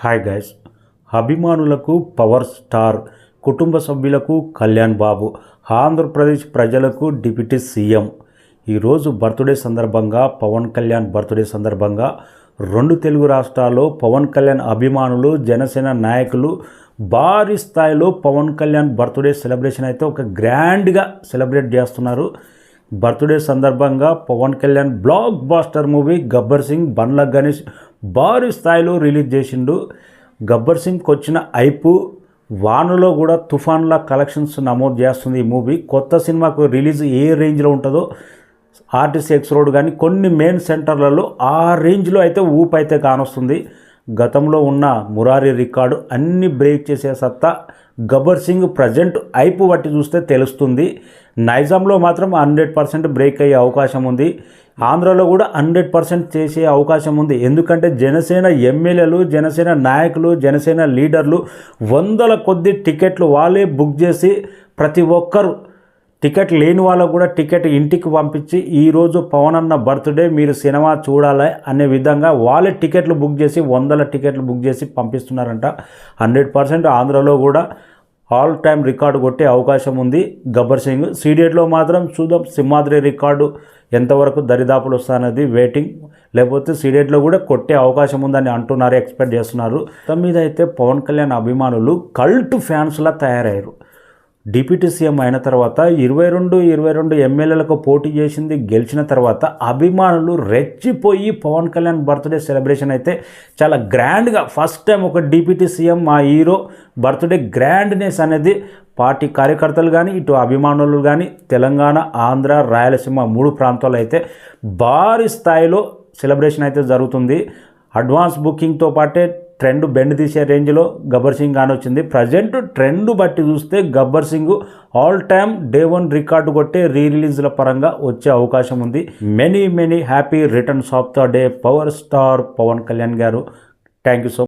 Hi guys, అభిమానులకు power star, కుటుంబ సభ్యులకు కళ్యాణ్ బాబు, ఆంధ్రప్రదేశ్ ప్రజలకు డిప్యూటీ సీఎం. ఈరోజు బర్త్డే సందర్భంగా, పవన్ కళ్యాణ్ బర్త్డే సందర్భంగా రెండు తెలుగు రాష్ట్రాల్లో పవన్ కళ్యాణ్ అభిమానులు, జనసేన నాయకులు భారీ స్థాయిలో పవన్ కళ్యాణ్ బర్త్డే సెలబ్రేషన్ అయితే ఒక గ్రాండ్గా సెలబ్రేట్ చేస్తున్నారు. బర్త్డే సందర్భంగా Pavan Kalyan blockbuster movie Gabbar Singh Bandla Ganesh భారీ స్థాయిలో రిలీజ్ చేసిండు. గబ్బర్ సింగ్కి వచ్చిన ఐపు వానలో కూడా తుఫాన్ల కలెక్షన్స్ నమోదు చేస్తుంది. ఈ మూవీ కొత్త సినిమాకు రిలీజ్ ఏ రేంజ్లో ఉంటుందో ఆర్టీసీ ఎక్స్ రోడ్ కానీ కొన్ని మెయిన్ సెంటర్లలో ఆ రేంజ్లో అయితే ఊపు అయితే కానొస్తుంది. గతంలో ఉన్న మురారి రికార్డు అన్ని బ్రేక్ చేసే సత్తా గబ్బర్ సింగ్ ప్రజెంట్ ఐపు బట్టి చూస్తే తెలుస్తుంది. నైజాంలో మాత్రం 100% బ్రేక్ అయ్యే అవకాశం ఉంది. ఆంధ్రాలో కూడా 100% చేసే అవకాశం ఉంది. ఎందుకంటే జనసేన ఎమ్మెల్యేలు, జనసేన నాయకులు, జనసేన లీడర్లు వందల కొద్ది టికెట్లు వాళ్ళే బుక్ చేసి ప్రతి ఒక్కరు టికెట్ లేని వాళ్ళకు కూడా టికెట్ ఇంటికి పంపించి ఈరోజు పవన్ అన్న బర్త్డే మీరు సినిమా చూడాలి అనే విధంగా వాళ్ళే టికెట్లు బుక్ చేసి వందల టికెట్లు బుక్ చేసి పంపిస్తున్నారంట. 100% ఆంధ్రాలో కూడా ఆల్ టైమ్ రికార్డు కొట్టే అవకాశం ఉంది గబ్బర్ సింగ్. సీడెడ్లో మాత్రం చూద్దాం సింహాద్రి రికార్డు ఎంతవరకు దరిదాపులు వస్తానది వెయిటింగ్. లేకపోతే సీడెడ్లో కూడా కొట్టే అవకాశం ఉందని అంటున్నారు, ఎక్స్పెక్ట్ చేస్తున్నారు. మొత్తం మీద అయితే పవన్ కళ్యాణ్ అభిమానులు కల్ట్ ఫ్యాన్స్లా తయారయ్యారు. డిప్యూటీ సీఎం అయిన తర్వాత 22 ఎమ్మెల్యేలకు పోటీ చేసింది, గెలిచిన తర్వాత అభిమానులు రెచ్చిపోయి పవన్ కళ్యాణ్ బర్త్డే సెలబ్రేషన్ అయితే చాలా గ్రాండ్గా ఫస్ట్ టైం ఒక డిప్యూటీ సీఎం మా హీరో బర్త్డే గ్రాండ్నెస్ అనేది పార్టీ కార్యకర్తలు కానీ ఇటు అభిమానులు కానీ తెలంగాణ, ఆంధ్ర, రాయలసీమ 3 ప్రాంతాల్లో అయితే భారీ స్థాయిలో సెలబ్రేషన్ అయితే జరుగుతుంది. అడ్వాన్స్ బుకింగ్తో పాటే ట్రెండ్ బెండ్ తీసే రేంజ్లో గబ్బర్ సింగ్ కానొచ్చింది. ప్రజెంట్ ట్రెండ్ బట్టి చూస్తే Gabbar Singh all time day 1 record కొట్టే రిలీజ్ల పరంగా వచ్చే అవకాశం ఉంది. Many happy returns of the day power star Pavan Kalyan గారు. Thank you so